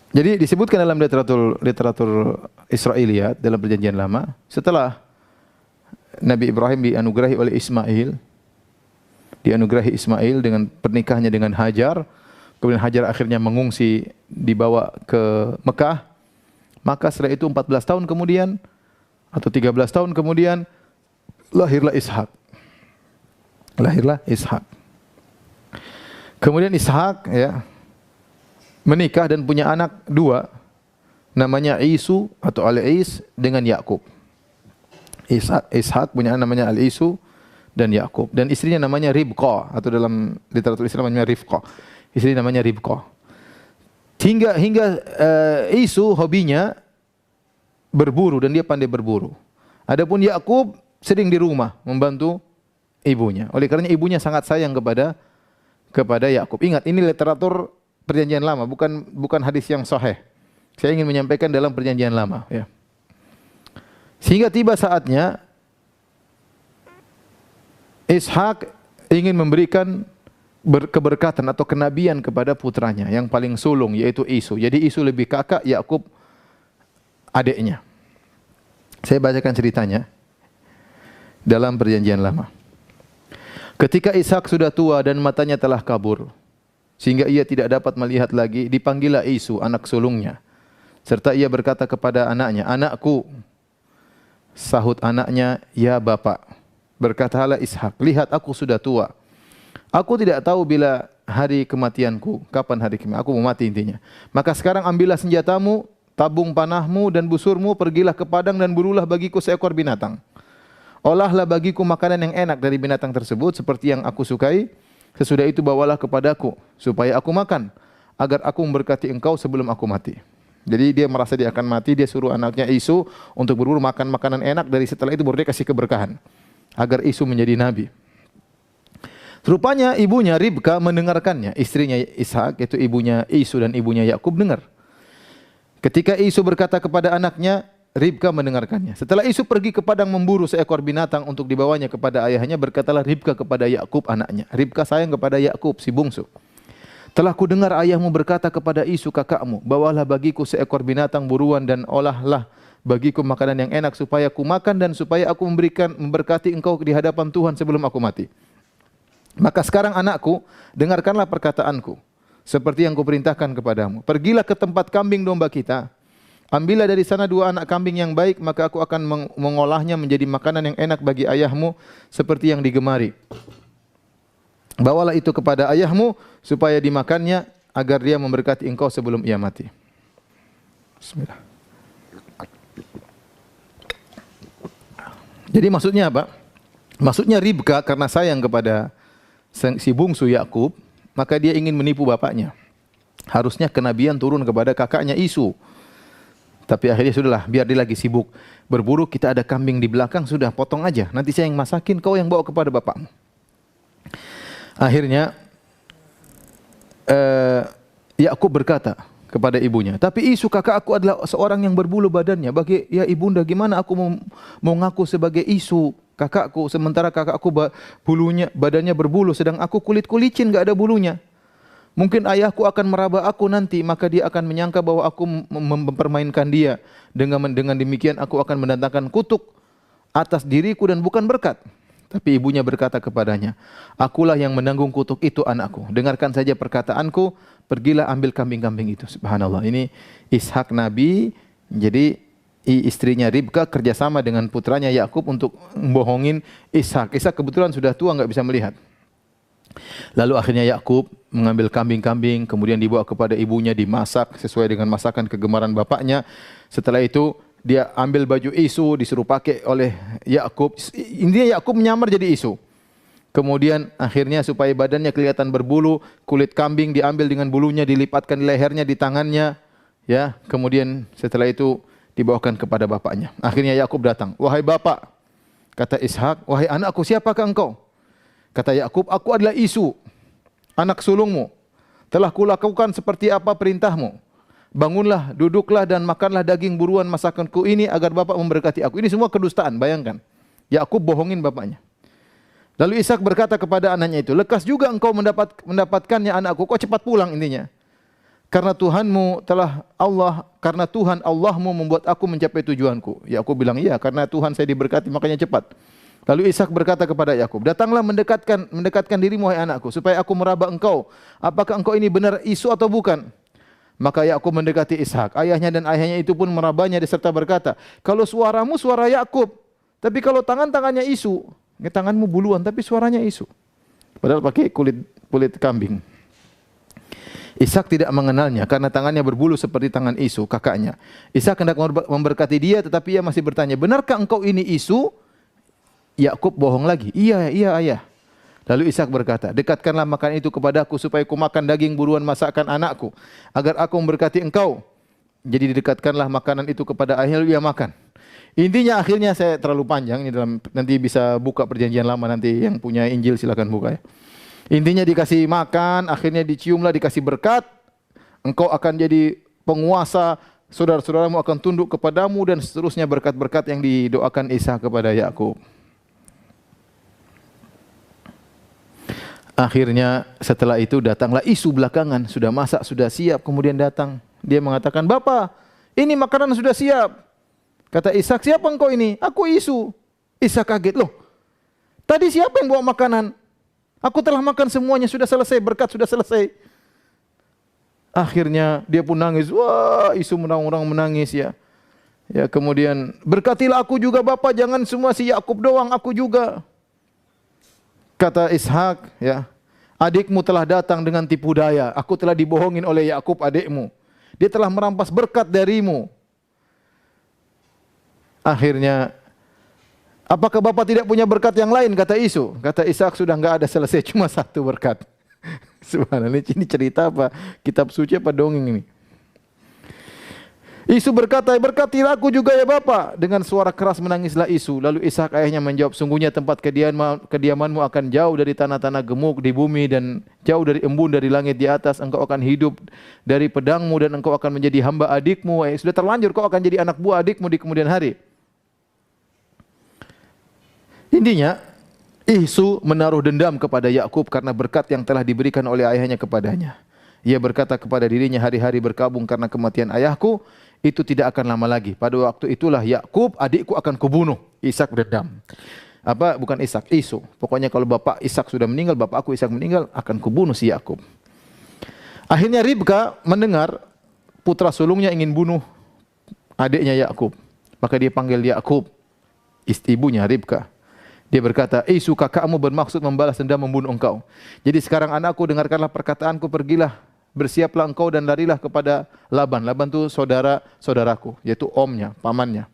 Jadi disebutkan dalam literatur Israiliyat dalam Perjanjian Lama, setelah Nabi Ibrahim dianugerahi oleh Ismail dengan pernikahannya dengan Hajar, kemudian Hajar akhirnya mengungsi dibawa ke Mekah. Maka setelah itu 14 tahun kemudian atau 13 tahun kemudian lahirlah Ishak. Kemudian Ishak menikah dan punya anak dua, namanya Isu atau Al-Is dengan Yakub. Ishak punya anak namanya Al-Isu dan Yakub, dan istrinya namanya Ribqah atau dalam literatur Islam namanya Rifqah. Istri namanya Ribqah. Hingga Isu hobinya berburu dan dia pandai berburu. Adapun Yakub sering di rumah membantu ibunya. Oleh karena ibunya sangat sayang kepada Yakub. Ingat, ini literatur Perjanjian Lama, bukan hadis yang sahih. Saya ingin menyampaikan dalam Perjanjian Lama, ya. Sehingga tiba saatnya Ishak ingin memberikan keberkatan atau kenabian kepada putranya yang paling sulung, yaitu Isu. Jadi Isu lebih kakak, Yakub adiknya. Saya bacakan ceritanya dalam Perjanjian Lama. Ketika Ishak sudah tua dan matanya telah kabur, sehingga ia tidak dapat melihat lagi, dipanggillah Isu, anak sulungnya. Serta ia berkata kepada anaknya, "Anakku." Sahut anaknya, "Ya Bapak." Berkatalah Ishak, "Lihat aku sudah tua. Aku tidak tahu bila hari kematianku, kapan hari kematianku, aku mau mati intinya. Maka sekarang ambillah senjatamu, tabung panahmu dan busurmu, pergilah ke padang dan burulah bagiku seekor binatang. Olahlah bagiku makanan yang enak dari binatang tersebut seperti yang aku sukai. Sesudah itu bawalah kepadaku supaya aku makan, agar aku memberkati engkau sebelum aku mati." Jadi dia merasa dia akan mati, dia suruh anaknya Isu untuk berburu makan makanan enak, dari setelah itu baru dia kasih keberkahan agar Isu menjadi nabi. Rupanya ibunya Ribka mendengarkannya, istrinya Ishak, yaitu ibunya Isu dan ibunya Yakub dengar. Ketika Isu berkata kepada anaknya, Ribka mendengarkannya. Setelah Isu pergi ke padang memburu seekor binatang untuk dibawanya kepada ayahnya, berkatalah Ribka kepada Yakub anaknya. Ribka sayang kepada Yakub si bungsu. "Telah ku dengar ayahmu berkata kepada Isu kakakmu, bawalah bagiku seekor binatang buruan dan olahlah bagiku makanan yang enak supaya ku makan dan supaya aku memberkati engkau di hadapan Tuhan sebelum aku mati. Maka sekarang anakku, dengarkanlah perkataanku. seperti yang kuperintahkan kepadamu. Pergilah ke tempat kambing domba kita. Ambillah dari sana 2 anak kambing yang baik, maka aku akan mengolahnya menjadi makanan yang enak bagi ayahmu seperti yang digemari. Bawalah itu kepada ayahmu supaya dimakannya agar dia memberkati engkau sebelum ia mati. Bismillah. Jadi maksudnya apa? Maksudnya Ribka karena sayang kepada si bungsu Yakub, maka dia ingin menipu bapaknya. Harusnya kenabian turun kepada kakaknya Isu. Tapi akhirnya sudahlah, biar dia lagi sibuk berburu, kita ada kambing di belakang, sudah potong aja. Nanti saya yang masakin, kau yang bawa kepada bapakmu. Akhirnya Yakub berkata kepada ibunya, tapi Isu kakak aku adalah seorang yang berbulu badannya. Bagi ya ibunda, gimana aku mau ngaku sebagai Isu kakakku, sementara kakakku badannya berbulu, sedang aku kulit-kulicin, enggak ada bulunya. Mungkin ayahku akan meraba aku nanti, maka dia akan menyangka bahwa aku mempermainkan dia. Dengan demikian aku akan mendatangkan kutuk atas diriku dan bukan berkat. Tapi ibunya berkata kepadanya, akulah yang menanggung kutuk itu anakku. Dengarkan saja perkataanku, pergilah ambil kambing-kambing itu. Subhanallah, ini Ishak Nabi, jadi istrinya Ribka kerjasama dengan putranya Yakub untuk membohongin Ishak. Ishak kebetulan sudah tua, enggak bisa melihat. Lalu akhirnya Yakub mengambil kambing-kambing, kemudian dibawa kepada ibunya, dimasak sesuai dengan masakan kegemaran bapaknya. Setelah itu dia ambil baju Isu, disuruh pakai oleh Yakub. Intinya Yakub menyamar jadi Isu. Kemudian akhirnya supaya badannya kelihatan berbulu, kulit kambing diambil dengan bulunya, dilipatkan di lehernya, di tangannya, ya. Kemudian setelah itu dibawakan kepada bapaknya. Akhirnya Yakub datang. Wahai bapak, kata Ishak, wahai anakku, siapakah engkau? Kata Yakub, aku adalah Isu, anak sulungmu. Telah kulakukan seperti apa perintahmu. Bangunlah, duduklah dan makanlah daging buruan masakanku ini agar bapak memberkati aku. Ini semua kedustaan, bayangkan. Yakub bohongin bapaknya. Lalu Ishak berkata kepada anaknya itu, lekas juga engkau mendapatkannya anakku. Kau cepat pulang intinya. Karena Tuhanmu karena Tuhan Allahmu membuat aku mencapai tujuanku. Yakub bilang, iya, karena Tuhan saya diberkati makanya cepat. Lalu Ishak berkata kepada Yakub, datanglah mendekatkan dirimu wahai anakku, supaya aku meraba engkau. Apakah engkau ini benar Isu atau bukan? Maka Yakub mendekati Ishak. Ayahnya dan ayahnya itu pun merabanya serta berkata, kalau suaramu suara Yakub, tapi kalau tangannya Isu, tanganmu buluan tapi suaranya Isu. Padahal pakai kulit kambing. Ishak tidak mengenalnya karena tangannya berbulu seperti tangan Isu, kakaknya. Ishak hendak memberkati dia, tetapi ia masih bertanya, benarkah engkau ini Isu? Yakub bohong lagi. Iya ayah. Lalu Ishak berkata, dekatkanlah makanan itu kepadaku supaya ku makan daging buruan masakan anakku, agar aku memberkati engkau. Jadi didekatkanlah makanan itu kepada ayah, lalu ia makan. Intinya akhirnya saya terlalu panjang ini nanti bisa buka perjanjian lama, nanti yang punya Injil silakan buka ya. Intinya dikasih makan, akhirnya diciumlah, dikasih berkat. Engkau akan jadi penguasa, saudara-saudaramu akan tunduk kepadamu dan seterusnya berkat-berkat yang didoakan Ishak kepada Yakub. Akhirnya setelah itu datanglah Isu belakangan, sudah masak, sudah siap, kemudian datang. Dia mengatakan, "Bapak, ini makanan sudah siap." Kata Ishak, "Siapa engkau ini?" "Aku Isu." Ishak kaget, "Loh, tadi siapa yang bawa makanan? Aku telah makan semuanya, sudah selesai, berkat sudah selesai." Akhirnya dia pun nangis. Wah, Isu orang menangis ya. Ya, kemudian, "Berkatilah aku juga Bapak, jangan semua si Yakub doang, aku juga." Kata Ishak, ya, adikmu telah datang dengan tipu daya. Aku telah dibohongin oleh Yakub adikmu. Dia telah merampas berkat darimu. Akhirnya, apakah bapak tidak punya berkat yang lain? Kata Isu. Kata Ishak, sudah enggak ada, selesai, cuma satu berkat. Subhanallah, ini cerita apa? Kitab suci apa dongeng ini? Isu berkata, "Berkatilah aku juga ya Bapak." Dengan suara keras menangislah Isu. Lalu Ishak ayahnya menjawab, "Sungguhnya tempat kediamanmu akan jauh dari tanah-tanah gemuk di bumi dan jauh dari embun dari langit di atas. Engkau akan hidup dari pedangmu dan engkau akan menjadi hamba adikmu. Sudah terlanjur kau akan jadi anak buah adikmu di kemudian hari." Intinya, Isu menaruh dendam kepada Yakub karena berkat yang telah diberikan oleh ayahnya kepadanya. Ia berkata kepada dirinya, hari-hari berkabung karena kematian ayahku, itu tidak akan lama lagi. Pada waktu itulah Yakub, adikku akan kubunuh. Ishak berdendam. Bukan Ishak, Isu. Pokoknya kalau bapak Ishak sudah meninggal, bapakku Ishak meninggal, akan kubunuh si Yakub. Akhirnya Ribka mendengar putra sulungnya ingin bunuh adiknya Yakub. Maka dia panggil Yakub, ibunya Ribka. Dia berkata, "Isu kakakmu bermaksud membalas dendam membunuh engkau. Jadi sekarang anakku, dengarkanlah perkataanku, pergilah, bersiaplah engkau dan larilah kepada Laban." Laban itu saudaraku, yaitu omnya, pamannya.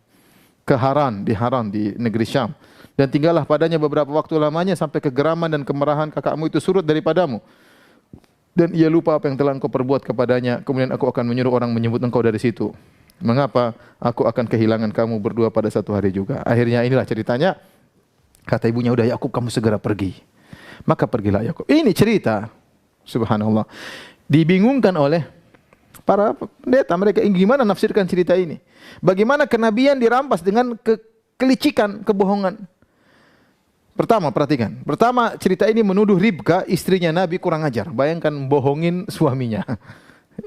Ke Haran, di negeri Syam. Dan tinggallah padanya beberapa waktu lamanya sampai kegeraman dan kemarahan kakakmu itu surut daripadamu. Dan ia lupa apa yang telah engkau perbuat kepadanya. Kemudian aku akan menyuruh orang menyebut engkau dari situ. Mengapa aku akan kehilangan kamu berdua pada satu hari juga. Akhirnya inilah ceritanya. Kata ibunya, "Udah Yakub, kamu segera pergi." Maka pergilah Yakub. Ini cerita, subhanallah, dibingungkan oleh para pendeta. Mereka gimana nafsirkan cerita ini? Bagaimana kenabian dirampas dengan kelicikan, kebohongan? Pertama, perhatikan. Pertama, cerita ini menuduh Ribka, istrinya Nabi, kurang ajar. Bayangkan bohongin suaminya.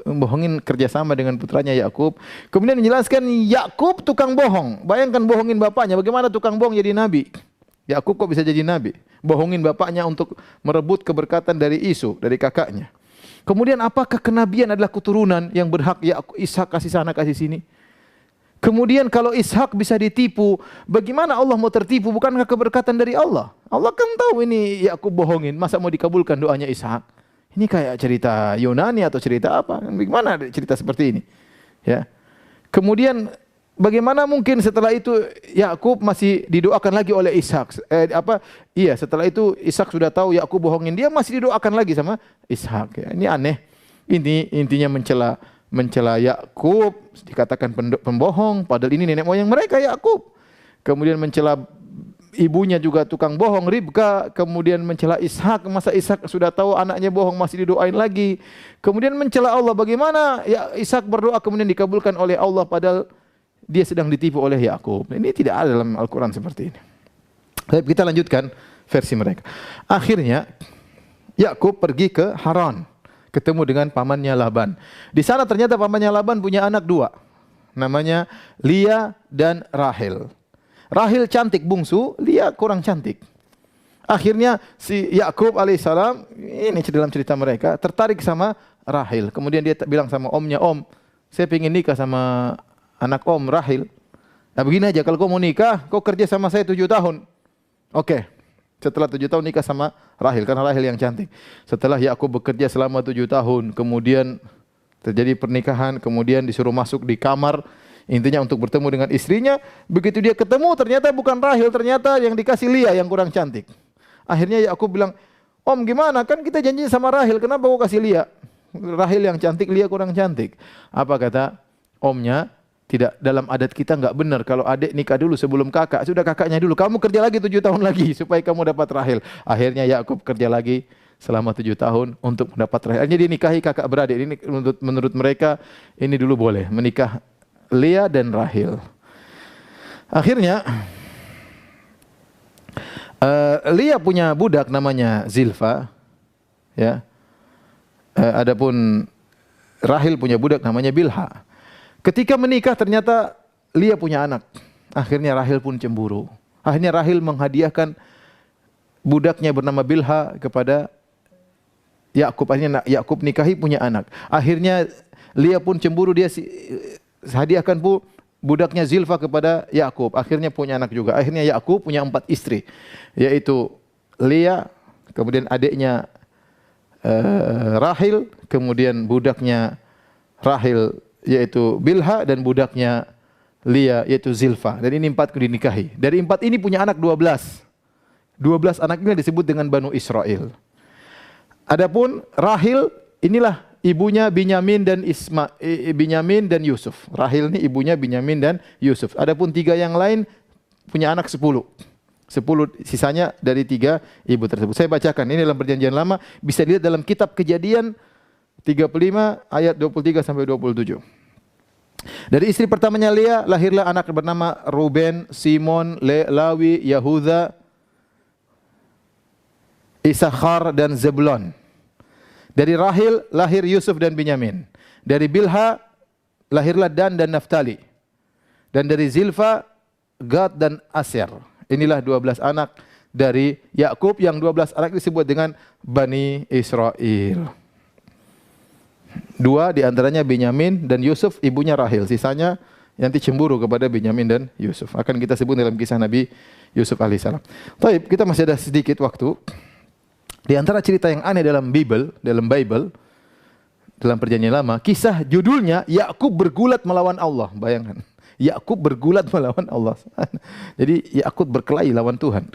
Bohongin kerjasama dengan putranya Yakub. Kemudian menjelaskan Yakub tukang bohong. Bayangkan bohongin bapaknya. Bagaimana tukang bohong jadi Nabi? Yakub kok bisa jadi nabi? Bohongin bapaknya untuk merebut keberkatan dari dari kakaknya. Kemudian apakah kenabian adalah keturunan yang berhak Ishak kasih sana kasih sini? Kemudian kalau Ishak bisa ditipu, bagaimana Allah mau tertipu? Bukankah keberkatan dari Allah? Allah kan tahu ini Yakub bohongin, masa mau dikabulkan doanya Ishak? Ini kayak cerita Yunani atau cerita apa? Bagaimana cerita seperti ini? Ya. Kemudian bagaimana mungkin setelah itu Yakub masih didoakan lagi oleh Ishak? Setelah itu Ishak sudah tahu Yakub bohongin, dia masih didoakan lagi sama Ishak. Ya, ini aneh. Ini intinya mencela Yakub, dikatakan pembohong, padahal ini nenek moyang mereka Yakub. Kemudian mencela ibunya juga tukang bohong, Ribka. Kemudian mencela Ishak, masa Ishak sudah tahu anaknya bohong masih didoain lagi. Kemudian mencela Allah, bagaimana ya Ishak berdoa kemudian dikabulkan oleh Allah padahal dia sedang ditipu oleh Yakub. Ini tidak ada dalam Al-Quran seperti ini. Baik, kita lanjutkan versi mereka. Akhirnya Yakub pergi ke Haran, ketemu dengan pamannya Laban. Di sana ternyata pamannya Laban punya anak dua, namanya Lia dan Rahel. Rahel cantik bungsu, Lia kurang cantik. Akhirnya si Yakub alaihissalam, ini dalam cerita mereka, tertarik sama Rahel. Kemudian dia bilang sama omnya, "Om, saya ingin nikah sama anak om Rahel. Nah begini aja, kalau kau mau nikah, kau kerja sama saya 7 tahun. Oke. Setelah 7 tahun nikah sama Rahel, karena Rahel yang cantik. Setelah Yakub bekerja selama 7 tahun, kemudian terjadi pernikahan, kemudian disuruh masuk di kamar, intinya untuk bertemu dengan istrinya. Begitu dia ketemu, ternyata bukan Rahel, ternyata yang dikasih Lia yang kurang cantik. Akhirnya Yakub bilang, "Om gimana? Kan kita janji sama Rahel, kenapa kau kasih Lia? Rahel yang cantik, Lia kurang cantik." Apa kata omnya? Tidak, dalam adat kita enggak benar kalau adik nikah dulu sebelum kakak. Sudah kakaknya dulu. Kamu kerja lagi 7 tahun lagi supaya kamu dapat Rahel. Akhirnya Yakub kerja lagi selama 7 tahun untuk mendapat Rahel. Akhirnya dinikahi kakak beradik. Ini menurut mereka ini dulu boleh menikah Lia dan Rahel. Akhirnya Lia punya budak namanya Zilfa. Ya. Adapun Rahel punya budak namanya Bilha. Ketika menikah ternyata Lia punya anak. Akhirnya Rahel pun cemburu. Akhirnya Rahel menghadiahkan budaknya bernama Bilha kepada Yakub. Akhirnya Yakub nikahi punya anak. Akhirnya Lia pun cemburu, dia hadiahkan budaknya Zilfa kepada Yakub. Akhirnya punya anak juga. Akhirnya Yakub punya 4 istri, yaitu Lia, kemudian adiknya Rahel, kemudian budaknya Rahel yaitu Bilha, dan budaknya Lia yaitu Zilfa. Dan ini 4 dinikahi. Dari 4 ini punya anak 12. 12 anak ini disebut dengan Banu Israel. Adapun Rahel, inilah ibunya Binyamin dan Yusuf. Rahel ini ibunya Binyamin dan Yusuf. Adapun 3 yang lain punya anak 10. 10 sisanya dari 3 ibu tersebut. Saya bacakan ini dalam Perjanjian Lama, bisa dilihat dalam kitab Kejadian 35 ayat 23 sampai 27. Dari istri pertamanya Lia lahirlah anak bernama Ruben, Simon, Lawi, Yahuda, Isakhar dan Zebulon. Dari Rahel lahir Yusuf dan Binyamin. Dari Bilha lahirlah Dan dan Naftali. Dan dari Zilfa, Gad dan Aser. Inilah 12 anak dari Yakub, yang 12 anak disebut dengan Bani Israel. Dua di antaranya Benyamin dan Yusuf, ibunya Rahil. Sisanya nanti cemburu kepada Benyamin dan Yusuf. Akan kita sebut dalam kisah Nabi Yusuf alaihissalam. Baik, kita masih ada sedikit waktu. Di antara cerita yang aneh dalam Bible, dalam Perjanjian Lama, kisah judulnya Yakub bergulat melawan Allah. Bayangkan, Yakub bergulat melawan Allah. Jadi Yakub berkelahi lawan Tuhan.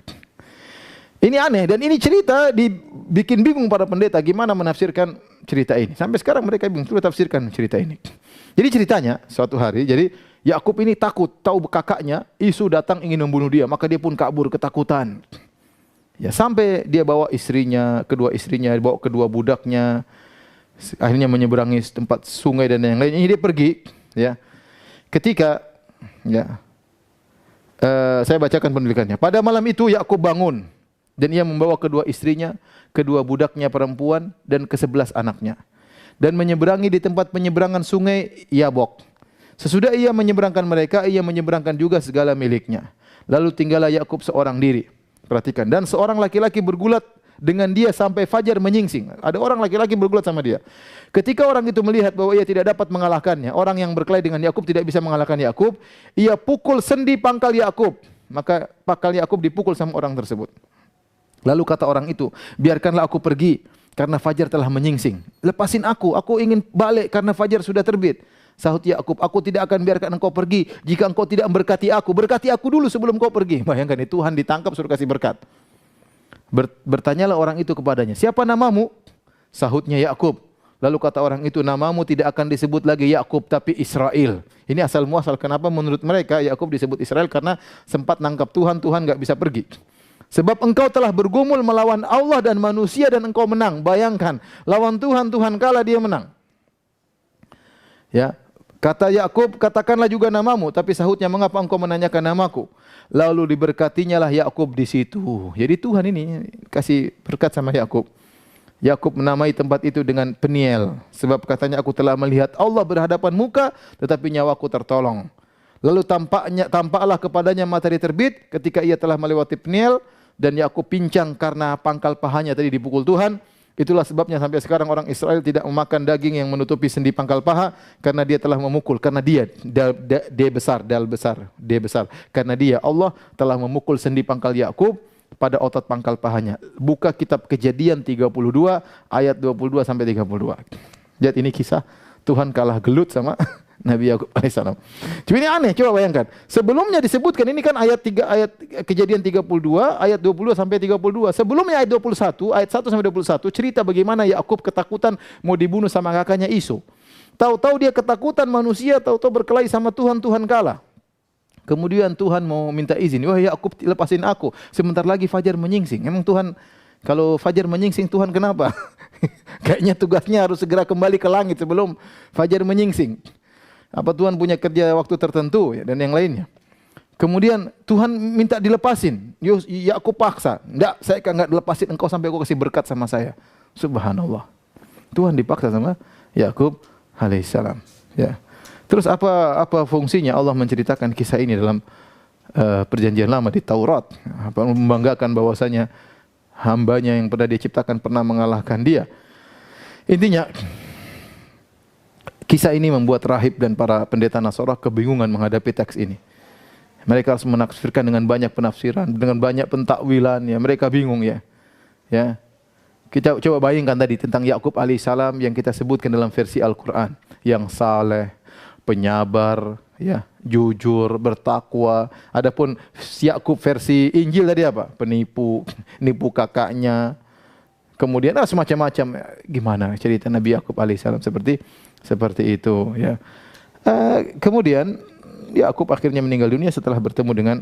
Ini aneh dan ini cerita dibikin bingung para pendeta gimana menafsirkan cerita ini. Sampai sekarang mereka bingung coba tafsirkan cerita ini. Jadi ceritanya suatu hari, jadi Yakub ini takut tahu kakaknya Isu datang ingin membunuh dia, maka dia pun kabur ketakutan. Ya, sampai dia bawa istrinya, kedua istrinya, bawa kedua budaknya, akhirnya menyeberangi tempat sungai dan yang lain. Ini dia pergi, ya. Ketika, ya, saya bacakan penulisannya. Pada malam itu Yakub bangun dan ia membawa kedua istrinya, kedua budaknya perempuan dan ke-11 anaknya, dan menyeberangi di tempat penyeberangan sungai Yabok. Sesudah ia menyeberangkan mereka, ia menyeberangkan juga segala miliknya. Lalu tinggallah Yakub seorang diri. Perhatikan, dan seorang laki-laki bergulat dengan dia sampai fajar menyingsing. Ada orang laki-laki bergulat sama dia. Ketika orang itu melihat bahwa ia tidak dapat mengalahkannya, orang yang berkelahi dengan Yakub tidak bisa mengalahkan Yakub, ia pukul sendi pangkal Yakub. Maka pangkal Yakub dipukul sama orang tersebut. Lalu kata orang itu, biarkanlah aku pergi karena fajar telah menyingsing. Lepasin aku ingin balik karena fajar sudah terbit. Sahut Yakub, aku tidak akan biarkan engkau pergi jika engkau tidak memberkati aku. Berkati aku dulu sebelum kau pergi. Bayangkan, Tuhan ditangkap suruh kasih berkat. Bertanyalah orang itu kepadanya, siapa namamu? Sahutnya Yakub. Lalu kata orang itu, namamu tidak akan disebut lagi Yakub tapi Israel. Ini asal muasal kenapa menurut mereka Yakub disebut Israel, karena sempat nangkap Tuhan enggak bisa pergi. Sebab engkau telah bergumul melawan Allah dan manusia dan engkau menang. Bayangkan, lawan Tuhan kalah, dia menang. Ya, kata Yakub, katakanlah juga namamu, tapi sahutnya, mengapa engkau menanyakan namaku? Lalu diberkatinya lah Yakub di situ. Jadi Tuhan ini kasih berkat sama Yakub. Yakub menamai tempat itu dengan Peniel, sebab katanya, aku telah melihat Allah berhadapan muka, tetapi nyawaku tertolong. Lalu tampaklah kepadanya matahari terbit ketika ia telah melewati Peniel, dan Yakub pincang karena pangkal pahanya tadi dipukul Tuhan. Itulah sebabnya sampai sekarang orang Israel tidak memakan daging yang menutupi sendi pangkal paha, karena dia telah memukul, karena dia besar, karena dia Allah telah memukul sendi pangkal Yakub pada otot pangkal pahanya. Buka kitab Kejadian 32 ayat 22 sampai 32. Lihat, ini kisah Tuhan kalah gelut sama Nabi Yakub alaihissalam. Cuma ini aneh, coba bayangkan. Sebelumnya disebutkan, ini kan ayat Kejadian 32 ayat 20 sampai 32. Sebelumnya ayat 21, ayat 1 sampai 21 cerita bagaimana Yakub ketakutan mau dibunuh sama kakaknya Isu. Tahu-tahu dia ketakutan manusia, tahu-tahu berkelahi sama Tuhan kalah. Kemudian Tuhan mau minta izin, wah Yakub, lepasin aku, sebentar lagi fajar menyingsing. Emang Tuhan kalau fajar menyingsing, Tuhan kenapa? Kayaknya tugasnya harus segera kembali ke langit sebelum fajar menyingsing. Apa Tuhan punya kerja waktu tertentu, ya, dan yang lainnya. Kemudian Tuhan minta dilepasin. Yakub paksa. Enggak, saya enggak dilepasin engkau sampai aku kasih berkat sama saya. Subhanallah. Tuhan dipaksa sama Yakub alaihissalam. Ya. Terus apa fungsinya Allah menceritakan kisah ini dalam Perjanjian Lama di Taurat? Apa membanggakan bahwasanya hambanya yang pernah dia ciptakan pernah mengalahkan dia. Intinya, kisah ini membuat rahib dan para pendeta Nasrani kebingungan menghadapi teks ini. Mereka harus menafsirkan dengan banyak penafsiran, dengan banyak pentakwilan, ya. Mereka bingung, ya. Ya. Kita coba bayangkan tadi tentang Yakub alaihissalam yang kita sebutkan dalam versi Al-Quran, yang saleh, penyabar, ya, jujur, bertakwa. Adapun Yakub versi Injil tadi apa? Penipu, nipu kakaknya. Kemudian semacam-macam. Gimana cerita Nabi Yakub alaihissalam seperti itu, ya. Kemudian Yakub akhirnya meninggal dunia setelah bertemu dengan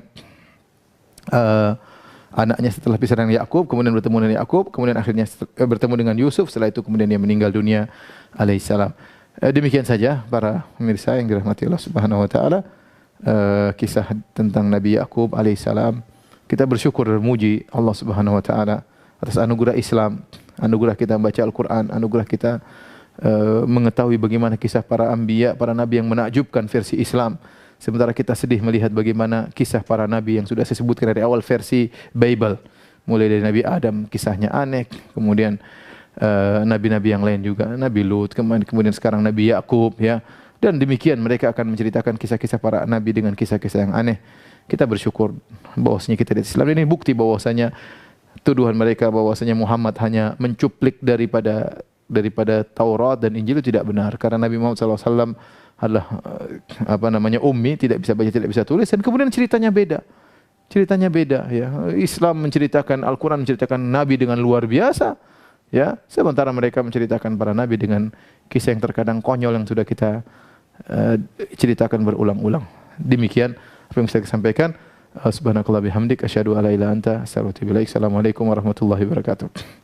anaknya, setelah pisah dengan Yakub, kemudian bertemu dengan Yakub, kemudian akhirnya bertemu dengan Yusuf, setelah itu kemudian dia meninggal dunia alaihissalam. Demikian saja para pemirsa yang dirahmati Allah Subhanahu wa taala, kisah tentang Nabi Yakub alaihissalam. Kita bersyukur dan memuji Allah Subhanahu wa taala atas anugerah Islam, anugerah kita membaca Al-Qur'an, anugerah kita mengetahui bagaimana kisah para anbiya, para nabi yang menakjubkan versi Islam. Sementara kita sedih melihat bagaimana kisah para nabi yang sudah saya sebutkan dari awal versi Bible. Mulai dari Nabi Adam, kisahnya aneh, kemudian nabi-nabi yang lain juga, Nabi Lut, kemudian sekarang Nabi Yakub, ya. Dan demikian mereka akan menceritakan kisah-kisah para nabi dengan kisah-kisah yang aneh. Kita bersyukur bahwasanya kita di Islam ini bukti bahwasanya tuduhan mereka bahwasanya Muhammad hanya mencuplik daripada Taurat dan Injil itu tidak benar, karena Nabi Muhammad SAW adalah ummi, tidak bisa baca, tidak bisa tulis, dan kemudian ceritanya beda. Ceritanya beda, ya. Islam menceritakan, Al-Quran menceritakan Nabi dengan luar biasa, ya. Sementara mereka menceritakan para Nabi dengan kisah yang terkadang konyol yang sudah kita ceritakan berulang-ulang. Demikian apa yang bisa saya sampaikan. Subhanakallah bihamdik, asyhadu an la ilaha illa anta, astaghfiruka wa atubu ilaik. Assalamualaikum warahmatullahi wabarakatuh.